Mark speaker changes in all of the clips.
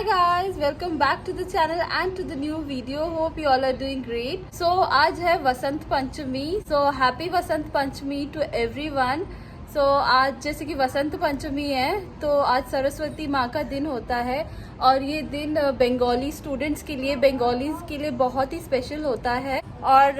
Speaker 1: Hi guys, welcome back to the channel and to the new video. Hope you all are doing great. So आज है Vasant Panchami. So happy Vasant Panchami to everyone. So आज जैसे कि वसंत पंचमी है तो आज सरस्वती माँ का दिन होता है और ये दिन बंगाली स्टूडेंट्स के लिए बंगालीज के लिए बहुत ही स्पेशल होता है और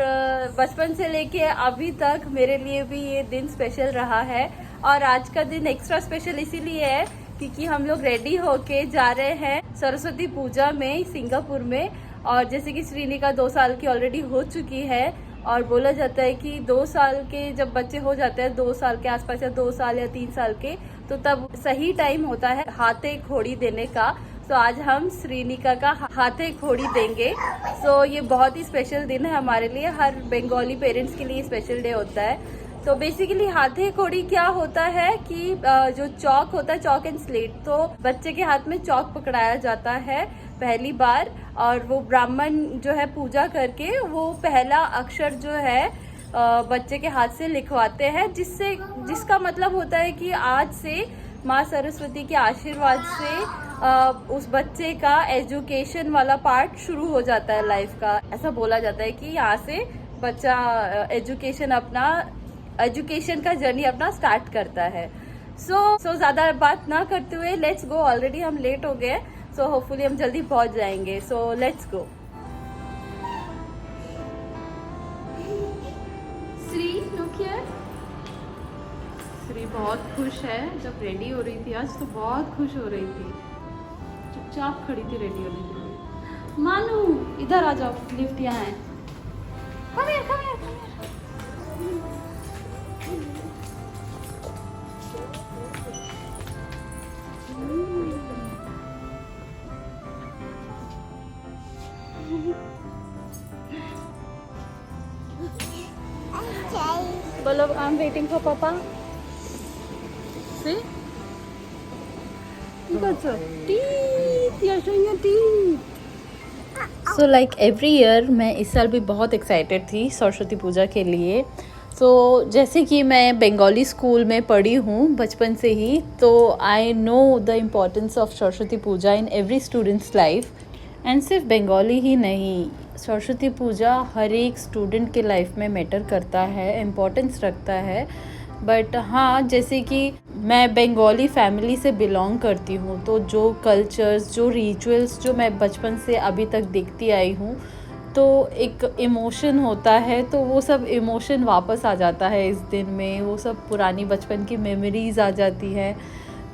Speaker 1: बचपन से लेके अभी तक मेरे लिए भी ये दिन स्पेशल रहा है। और आज का दिन एक्स्ट्रा स्पेशल इसीलिए है क्योंकि हम लोग रेडी होके जा रहे हैं सरस्वती पूजा में सिंगापुर में। और जैसे कि श्रीनिका 2 साल की ऑलरेडी हो चुकी है और बोला जाता है कि 2 साल के जब बच्चे हो जाते हैं 2 साल के आसपास या 2 साल या 3 साल के तो तब सही टाइम होता है हाथे घोड़ी देने का। तो आज हम श्रीनिका का हाथे घोड़ी देंगे। तो ये बहुत ही स्पेशल दिन है हमारे लिए, हर बंगाली पेरेंट्स के लिए स्पेशल डे होता है। तो बेसिकली हाथे घोड़ी क्या होता है कि जो चौक होता है, चौक एंड स्लेट, तो बच्चे के हाथ में चौक पकड़ाया जाता है पहली बार और वो ब्राह्मण जो है पूजा करके वो पहला अक्षर जो है बच्चे के हाथ से लिखवाते हैं, जिसका मतलब होता है कि आज से माँ सरस्वती के आशीर्वाद से उस बच्चे का एजुकेशन वाला पार्ट शुरू हो जाता है लाइफ का। ऐसा बोला जाता है कि यहाँ से बच्चा एजुकेशन का जर्नी अपना स्टार्ट करता है। सो ज्यादा बात ना करते हुए लेट्स गो। ऑलरेडी हम लेट हो गए, सो होपफुली हम जल्दी पहुंच जाएंगे। So let's go. Shri look here. Shri बहुत खुश है, जब रेडी हो रही थी आज तो बहुत खुश हो रही थी, चुपचाप खड़ी थी रेडी होने के लिए। मानू इधर आ जाओ, लिफ्ट यहाँ है। Come here, come here, come here. बोलो, I'm waiting for Papa. See? You got your teeth. You're showing your teeth. So like every year मैं इस साल भी बहुत एक्साइटेड थी सरस्वती पूजा के लिए। जैसे कि मैं बंगाली स्कूल में पढ़ी हूँ बचपन से ही, तो I know the importance of Saraswati puja in every students life. And सिर्फ बंगाली ही नहीं, सरस्वती पूजा हर एक स्टूडेंट के लाइफ में मैटर करता है, इम्पोर्टेंस रखता है। बट हाँ, जैसे कि मैं बंगाली फैमिली से बिलोंग करती हूँ तो जो कल्चर्स, जो रिचुअल्स जो मैं बचपन से अभी तक देखती आई हूँ, तो एक इमोशन होता है, तो वो सब इमोशन वापस आ जाता है इस दिन में। वो सब पुरानी बचपन की मेमोरीज़ आ जाती है,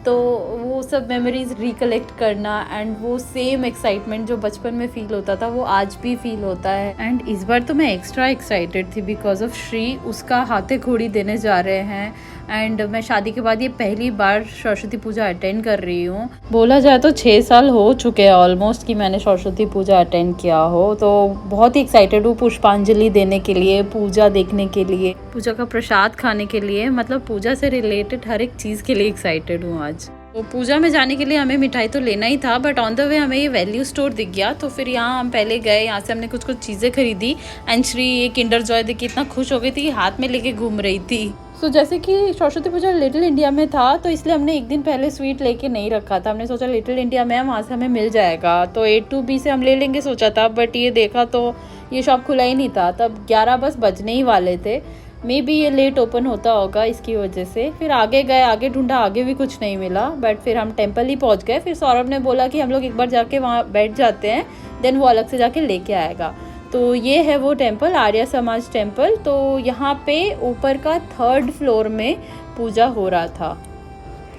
Speaker 1: तो वो सब मेमोरीज़ रिकलेक्ट करना एंड वो सेम एक्साइटमेंट जो बचपन में फ़ील होता था वो आज भी फ़ील होता है। एंड इस बार तो मैं एक्स्ट्रा एक्साइटेड थी बिकॉज ऑफ श्री उसका हाथे घोड़ी देने जा रहे हैं। एंड मैं शादी के बाद ये पहली बार सरस्वती पूजा अटेंड कर रही हूँ। बोला जाए तो 6 साल हो चुके हैं ऑलमोस्ट कि मैंने सरस्वती पूजा अटेंड किया हो, तो बहुत ही एक्साइटेड हूँ पुष्पांजलि देने के लिए, पूजा देखने के लिए, पूजा का प्रसाद खाने के लिए, मतलब पूजा से रिलेटेड हर एक चीज़ के लिए एक्साइटेड हूँ आज। तो पूजा में जाने के लिए हमें मिठाई तो लेना ही था, बट ऑन द वे हमें ये वैल्यू स्टोर दिख गया, तो फिर यहाँ हम पहले गए, यहाँ से हमने कुछ चीज़ें खरीदी। एंड श्री ये किंडर जॉय देख के इतना खुश हो गई थी कि हाथ में लेके घूम रही थी। तो जैसे कि सरस्वती पूजा लिटिल इंडिया में था तो इसलिए हमने एक दिन पहले स्वीट लेके नहीं रखा था। हमने सोचा लिटिल इंडिया में वहाँ से हमें मिल जाएगा, तो A2B से हम ले लेंगे सोचा था, बट ये देखा तो ये शॉप खुला ही नहीं था। तब 11 बस बजने ही वाले थे, मे बी ये लेट ओपन होता होगा इसकी वजह से। फिर आगे गए, आगे ढूंढा, आगे भी कुछ नहीं मिला, बट फिर हम टेम्पल ही पहुंच गए। फिर सौरभ ने बोला कि हम लोग एक बार जाके वहाँ बैठ जाते हैं, देन वो अलग से जाके लेके आएगा। तो ये है वो टेम्पल, आर्य समाज टेम्पल। तो यहाँ पे ऊपर का 3rd फ्लोर में पूजा हो रहा था।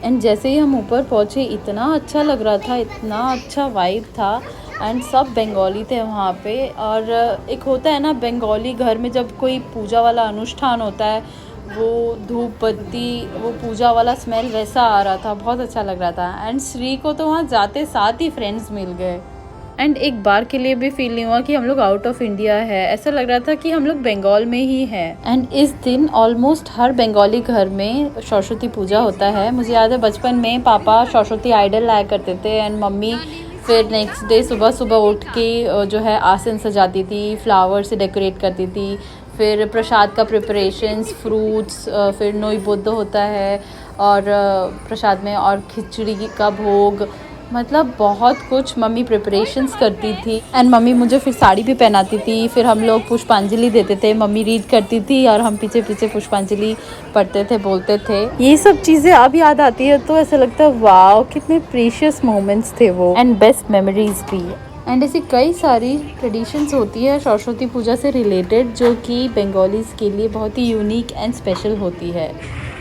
Speaker 1: एंड जैसे ही हम ऊपर पहुँचे इतना अच्छा लग रहा था, इतना अच्छा वाइब था। एंड सब बंगाली थे वहाँ पे। और एक होता है ना बंगाली घर में जब कोई पूजा वाला अनुष्ठान होता है, वो धूप बत्ती, वो पूजा वाला स्मेल वैसा आ रहा था, बहुत अच्छा लग रहा था। एंड श्री को तो वहाँ जाते साथ ही फ्रेंड्स मिल गए। एंड एक बार के लिए भी फील नहीं हुआ कि हम लोग आउट ऑफ इंडिया है, ऐसा लग रहा था कि हम लोग बंगाल में ही हैं। एंड इस दिन ऑलमोस्ट हर बंगाली घर में सरस्वती पूजा होता है। मुझे याद है बचपन में पापा सरस्वती आइडल लाया करते थे एंड मम्मी फिर नेक्स्ट डे सुबह सुबह उठ के जो है आसन सजाती थी, फ्लावर से डेकोरेट करती थी। फिर प्रसाद का प्रिपरेशंस, फ्रूट्स, फिर नोई बुद्ध होता है और प्रसाद में और खिचड़ी का भोग, मतलब बहुत कुछ मम्मी प्रिपरेशंस करती थी एंड मम्मी मुझे फिर साड़ी भी पहनाती थी, फिर हम लोग पुष्पांजलि देते थे, मम्मी रीड करती थी और हम पीछे पीछे पुष्पांजलि पढ़ते थे, बोलते थे। ये सब चीज़ें अब याद आती है तो ऐसा लगता है वाओ कितने प्रीशियस मोमेंट्स थे वो एंड बेस्ट मेमोरीज भी। एंड ऐसी कई सारी ट्रेडिशंस होती है सरस्वती पूजा से रिलेटेड जो कि बंगालीज़ के लिए बहुत ही यूनिक एंड स्पेशल होती है,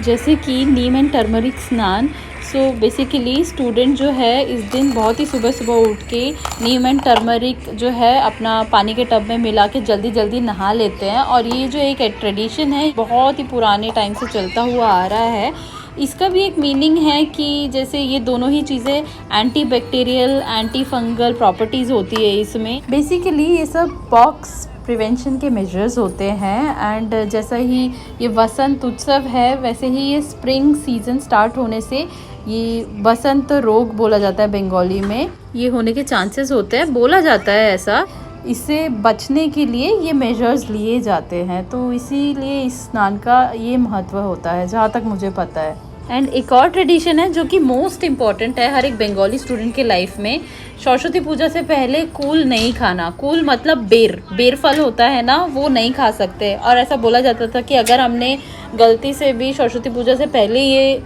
Speaker 1: जैसे कि नीम एंड टर्मरिक स्नान। सो बेसिकली स्टूडेंट जो है इस दिन बहुत ही सुबह सुबह उठ के नीम एंड टर्मरिक जो है अपना पानी के टब में मिला के जल्दी जल्दी नहा लेते हैं। और ये जो एक ट्रेडिशन है बहुत ही पुराने टाइम से चलता हुआ आ रहा है। इसका भी एक मीनिंग है कि जैसे ये दोनों ही चीज़ें anti bacterial anti fungal properties होती है इसमें। बेसिकली ये सब पॉक्स प्रिवेंशन के मेजर्स होते हैं। एंड जैसा ही ये वसंत उत्सव है वैसे ही ये स्प्रिंग सीजन स्टार्ट होने से ये बसंत रोग बोला जाता है बंगाली में, ये होने के चांसेस होते हैं, बोला जाता है ऐसा। इससे बचने के लिए ये मेजर्स लिए जाते हैं, तो इसीलिए इस स्नान का ये महत्व होता है जहाँ तक मुझे पता है। एंड एक और ट्रेडिशन है जो कि मोस्ट इम्पॉर्टेंट है हर एक बंगाली स्टूडेंट के लाइफ में, सरस्वती पूजा से पहले कूल नहीं खाना। कूल मतलब बेर फल होता है ना, वो नहीं खा सकते। और ऐसा बोला जाता था कि अगर हमने गलती से भी सरस्वती पूजा से पहले ये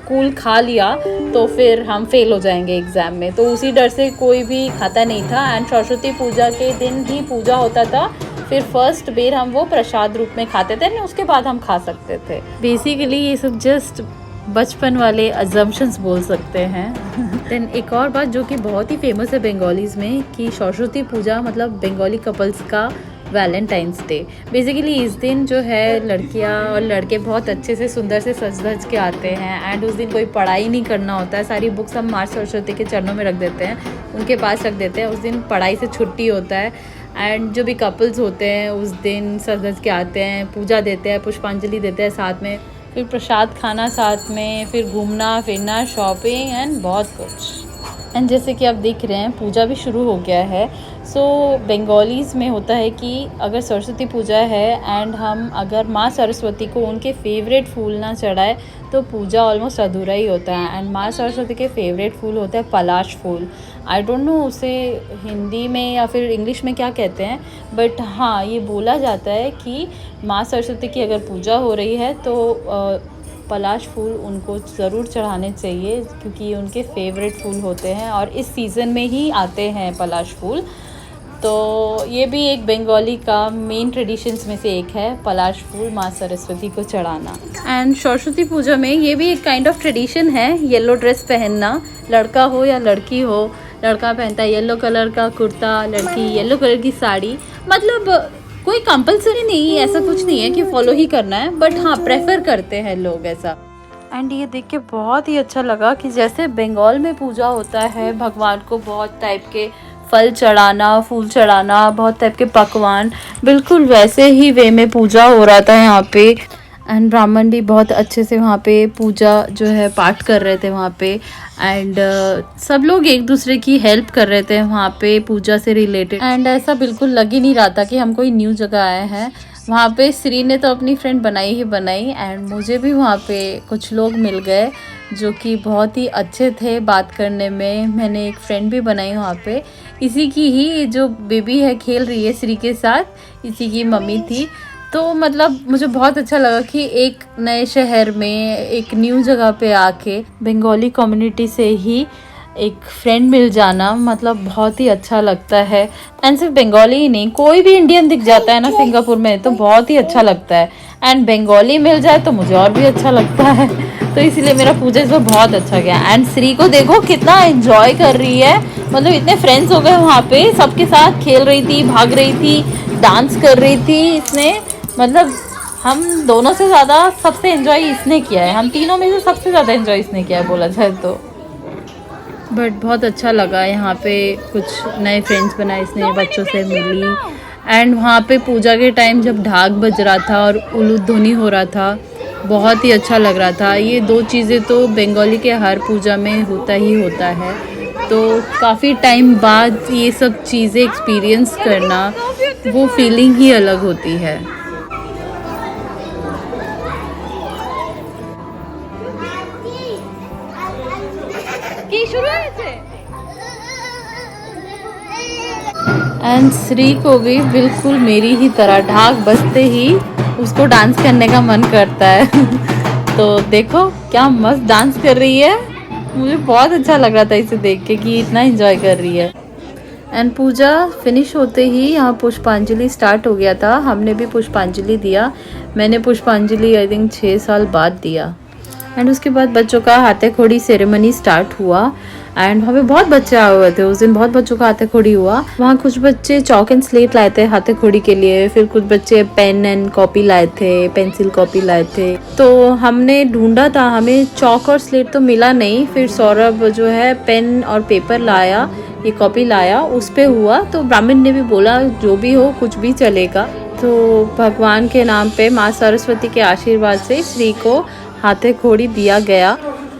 Speaker 1: कूल खा लिया तो फिर हम फेल हो जाएंगे एग्ज़ाम में, तो उसी डर से कोई भी खाता नहीं था। एंड सरस्वती पूजा के दिन ही पूजा होता था, फिर फर्स्ट बेर हम वो प्रसाद रूप में खाते थे, उसके बाद हम खा सकते थे। बेसिकली ये सब जस्ट बचपन वाले अजम्पशंस बोल सकते हैं। देन एक और बात जो कि बहुत ही फेमस है बंगालीज़ में कि सरस्वती पूजा मतलब बंगाली कपल्स का वैलेंटाइंस डे। बेसिकली इस दिन जो है लड़कियां और लड़के बहुत अच्छे से सुंदर से सज धज के आते हैं एंड उस दिन कोई पढ़ाई नहीं करना होता है, सारी बुक्स हम माँ सरस्वती के चरणों में रख देते हैं, उनके पास रख देते हैं। उस दिन पढ़ाई से छुट्टी होता है एंड जो भी कपल्स होते हैं उस दिन सज धज के आते हैं, पूजा देते हैं, पुष्पांजलि देते हैं साथ में, फिर प्रसाद खाना साथ में, फिर घूमना फिरना, शॉपिंग एंड बहुत कुछ। एंड जैसे कि आप देख रहे हैं पूजा भी शुरू हो गया है। सो बंगालीज़ में होता है कि अगर सरस्वती पूजा है एंड हम अगर माँ सरस्वती को उनके फेवरेट फूल ना चढ़ाए तो पूजा ऑलमोस्ट अधूरा ही होता है। एंड माँ सरस्वती के फेवरेट फूल होता है पलाश फूल। आई डोंट नो उसे हिंदी में या फिर इंग्लिश में क्या कहते हैं, बट हाँ ये बोला जाता है कि माँ सरस्वती की अगर पूजा हो रही है तो पलाश फूल उनको ज़रूर चढ़ाने चाहिए क्योंकि ये उनके फेवरेट फूल होते हैं और इस सीज़न में ही आते हैं पलाश फूल। तो ये भी एक बंगाली का मेन ट्रेडिशंस में से एक है, पलाश फूल माँ सरस्वती को चढ़ाना। एंड सरस्वती पूजा में ये भी एक काइंड ऑफ ट्रेडिशन है येलो ड्रेस पहनना, लड़का हो या लड़की हो। लड़का पहनता है येलो कलर का कुर्ता, लड़की येलो कलर की साड़ी। मतलब कोई कंपलसरी नहीं, ऐसा कुछ नहीं है कि फॉलो ही करना है, बट हाँ प्रेफर करते हैं लोग ऐसा। एंड ये देख के बहुत ही अच्छा लगा कि जैसे बंगाल में पूजा होता है भगवान को बहुत टाइप के फल चढ़ाना, फूल चढ़ाना, बहुत टाइप के पकवान, बिल्कुल वैसे ही वे में पूजा हो रहा था यहाँ पे। एंड ब्राह्मण भी बहुत अच्छे से वहाँ पे पूजा जो है पाठ कर रहे थे वहाँ पे। एंड सब लोग एक दूसरे की हेल्प कर रहे थे वहाँ पे पूजा से रिलेटेड। एंड ऐसा बिल्कुल लग ही नहीं रहा था कि हम कोई न्यू जगह आए हैं। वहाँ पे श्री ने तो अपनी फ्रेंड बनाई ही बनाई एंड मुझे भी वहाँ पे कुछ लोग मिल गए जो कि बहुत ही अच्छे थे बात करने में। मैंने एक फ्रेंड भी बनाई वहाँ पे, इसी की ही जो बेबी है खेल रही है श्री के साथ, इसी की मम्मी थी। तो मतलब मुझे बहुत अच्छा लगा कि एक नए शहर में एक न्यू जगह पे आके बंगाली कम्युनिटी से ही एक फ्रेंड मिल जाना मतलब बहुत ही अच्छा लगता है। एंड सिर्फ बंगाली ही नहीं, कोई भी इंडियन दिख जाता है ना सिंगापुर में तो बहुत ही अच्छा लगता है। एंड बंगाली मिल जाए तो मुझे और भी अच्छा लगता है। तो इसलिए मेरा पूजा इस बार बहुत अच्छा गया। एंड श्री को देखो कितना एंजॉय कर रही है, मतलब इतने फ्रेंड्स हो गए वहाँ पे, सबके साथ खेल रही थी, भाग रही थी, डांस कर रही थी। इसने मतलब हम दोनों से ज़्यादा सबसे एंजॉय इसने किया है, हम तीनों में से सबसे ज़्यादा एंजॉय इसने किया है बोला जाए तो। बट बहुत अच्छा लगा यहाँ पे, कुछ नए फ्रेंड्स बनाए इसने, बच्चों से मिली। एंड वहाँ पे पूजा के टाइम जब ढाक बज रहा था और उलूद ध्वनि हो रहा था बहुत ही अच्छा लग रहा था। ये दो चीज़ें तो बंगाली के हर पूजा में होता ही होता है, तो काफ़ी टाइम बाद ये सब चीज़ें एक्सपीरियंस करना वो फीलिंग ही अलग होती है। কি শুরু হয়েছে? एंड श्री को भी बिल्कुल मेरी ही तरह ढाक बजते ही उसको डांस करने का मन करता है। तो देखो क्या मस्त डांस कर रही है, मुझे बहुत अच्छा लग रहा था इसे देख के कि इतना एंजॉय कर रही है। एंड पूजा फिनिश होते ही यहाँ पुष्पांजलि स्टार्ट हो गया था, हमने भी पुष्पांजलि दिया। मैंने पुष्पांजलि आई थिंक 6 साल बाद दिया। एंड उसके बाद बच्चों का हाथे खोड़ी सेरेमनी स्टार्ट हुआ एंड वहाँ पे बहुत बच्चे आए हुए थे उस दिन, बहुत बच्चों का हाथे खोड़ी हुआ। वहाँ कुछ बच्चे चौक एंड स्लेट लाए थे हाथे खोड़ी के लिए, फिर कुछ बच्चे पेन एंड कॉपी लाए थे, पेंसिल कॉपी लाए थे। तो हमने ढूंढा था, हमें चौक और स्लेट तो मिला नहीं, फिर सौरभ जो है पेन और पेपर लाया, ये कॉपी लाया, उस पे हुआ। तो ब्राह्मण ने भी बोला जो भी हो कुछ भी चलेगा। तो भगवान के नाम पे, माँ सरस्वती के आशीर्वाद से श्री को हाथे खोड़ी दिया गया।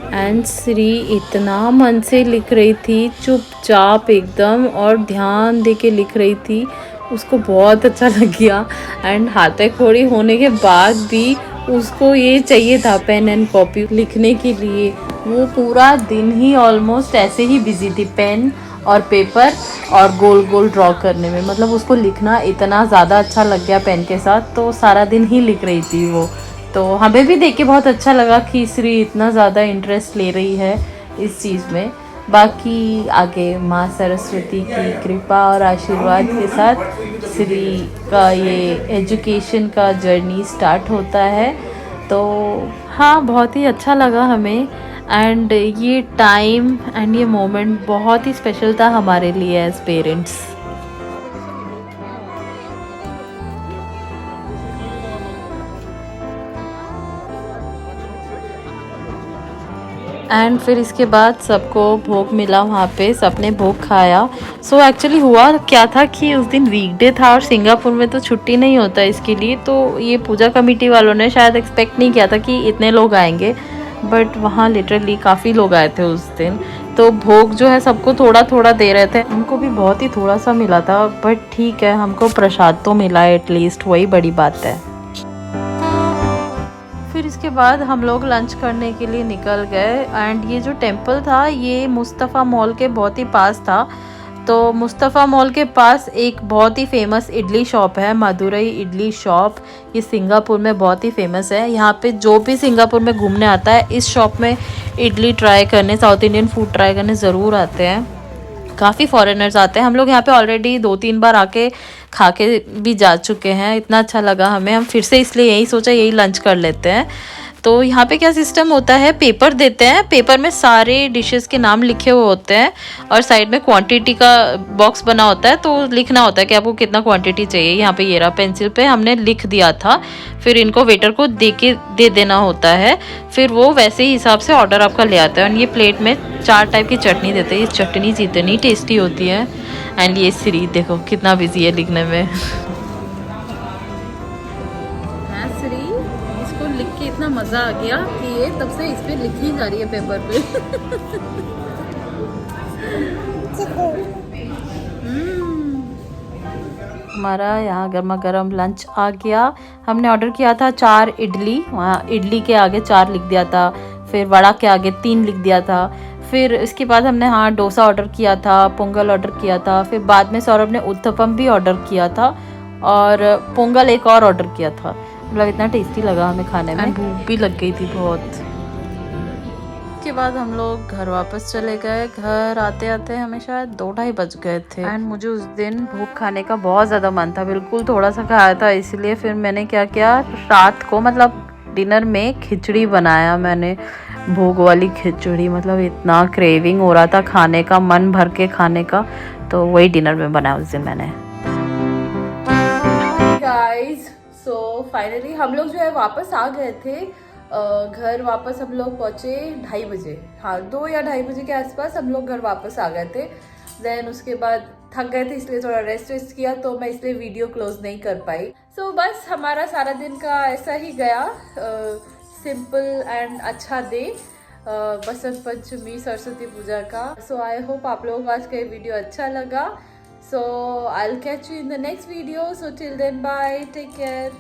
Speaker 1: एंड श्री इतना मन से लिख रही थी, चुपचाप एकदम, और ध्यान दे के लिख रही थी, उसको बहुत अच्छा लग गया। एंड हाथे खोड़ी होने के बाद भी उसको ये चाहिए था पेन एंड कॉपी लिखने के लिए। वो पूरा दिन ही ऑलमोस्ट ऐसे ही बिजी थी, पेन और पेपर और गोल गोल ड्रॉ करने में। मतलब उसको लिखना इतना ज़्यादा अच्छा लग गया पेन के साथ, तो सारा दिन ही लिख रही थी वो। तो हमें भी देख के बहुत अच्छा लगा कि श्री इतना ज़्यादा इंटरेस्ट ले रही है इस चीज़ में। बाकी आगे माँ सरस्वती की कृपा और आशीर्वाद के साथ श्री का ये एजुकेशन का जर्नी स्टार्ट होता है। तो हाँ, बहुत ही अच्छा लगा हमें। एंड ये टाइम एंड ये मोमेंट बहुत ही स्पेशल था हमारे लिए एज पेरेंट्स। एंड फिर इसके बाद सबको भोग मिला, वहाँ पे सबने भोग खाया। सो एक्चुअली हुआ क्या था कि उस दिन वीकडे था और सिंगापुर में तो छुट्टी नहीं होता इसके लिए, तो ये पूजा कमेटी वालों ने शायद एक्सपेक्ट नहीं किया था कि इतने लोग आएंगे, बट वहाँ लिटरली काफ़ी लोग आए थे उस दिन। तो भोग जो है सबको थोड़ा थोड़ा दे रहे थे, उनको भी बहुत ही थोड़ा सा मिला था, बट ठीक है, हमको प्रसाद तो मिला एटलीस्ट, वही बड़ी बात है। फिर इसके बाद हम लोग लंच करने के लिए निकल गए। एंड ये जो टेंपल था ये मुस्तफ़ा मॉल के बहुत ही पास था। तो मुस्तफ़ा मॉल के पास एक बहुत ही फेमस इडली शॉप है, मदुरई इडली शॉप। ये सिंगापुर में बहुत ही फेमस है। यहाँ पे जो भी सिंगापुर में घूमने आता है इस शॉप में इडली ट्राई करने, साउथ इंडियन फूड ट्राई करने ज़रूर आते हैं। काफ़ी फॉरेनर्स आते हैं। हम लोग यहाँ पे ऑलरेडी 2-3 बार आके खा के भी जा चुके हैं, इतना अच्छा लगा हमें, हम फिर से इसलिए यही सोचा यही लंच कर लेते हैं। तो यहाँ पे क्या सिस्टम होता है, पेपर देते हैं, पेपर में सारे डिशेस के नाम लिखे हुए होते हैं और साइड में क्वांटिटी का बॉक्स बना होता है, तो लिखना होता है कि आपको कितना क्वांटिटी चाहिए। यहाँ पे ये रहा, पेंसिल पे हमने लिख दिया था, फिर इनको वेटर को दे देना होता है, फिर वो वैसे ही हिसाब से ऑर्डर आपका ले आता है। और ये प्लेट में 4 टाइप की चटनी देते हैं, ये चटनी इतनी टेस्टी होती है। एंड ये श्री देखो कितना बिजी है लिखने में। श्री इसको लिख के इतना मज़ा आ गया कि ये तब से इस पे लिखी जा रही है पेपर पे। हमारा यहाँ गर्मा गर्म लंच आ गया। हमने ऑर्डर किया था 4 इडली, वहाँ इडली के आगे 4 लिख दिया था, फिर वड़ा के आगे 3 लिख दिया था। फिर इसके बाद हमने डोसा ऑर्डर किया था, पोंगल ऑर्डर किया था, फिर बाद में सौरभ ने उत्तपम भी ऑर्डर किया था और पोंगल एक और ऑर्डर किया था। मतलब इतना टेस्टी लगा हमें खाने में, भूख भी लग गई थी बहुत। उसके बाद हम लोग घर वापस चले गए। घर आते आते हमें शायद 2-2:30 बज गए थे। एंड मुझे उस दिन भूख खाने का बहुत ज़्यादा मन था, बिल्कुल थोड़ा सा खाया था, इसलिए फिर मैंने क्या किया, रात को मतलब डिनर में खिचड़ी बनाया मैंने, भोग वाली खिचड़ी। मतलब इतना क्रेविंग हो रहा था खाने का, मन भर के खाने का, तो वही डिनर में बनाया उस दिन मैंने। गाइस, सो फाइनली हम लोग जो है वापस आ गए थे घर। वापस हम लोग पहुँचे 2:30 बजे, हाँ 2 या 2:30 बजे के आसपास हम लोग घर वापस आ गए थे। देन उसके बाद थक गए थे इसलिए थोड़ा रेस्ट किया, तो मैं इसलिए वीडियो क्लोज नहीं कर पाई। सो बस हमारा सारा दिन का ऐसा ही गया, सिंपल एंड अच्छा डे, बसंत पंचमी सरस्वती पूजा का। सो आई होप आप लोगों को आज का ये वीडियो अच्छा लगा। So I will catch you in the next video. So till then bye, take care.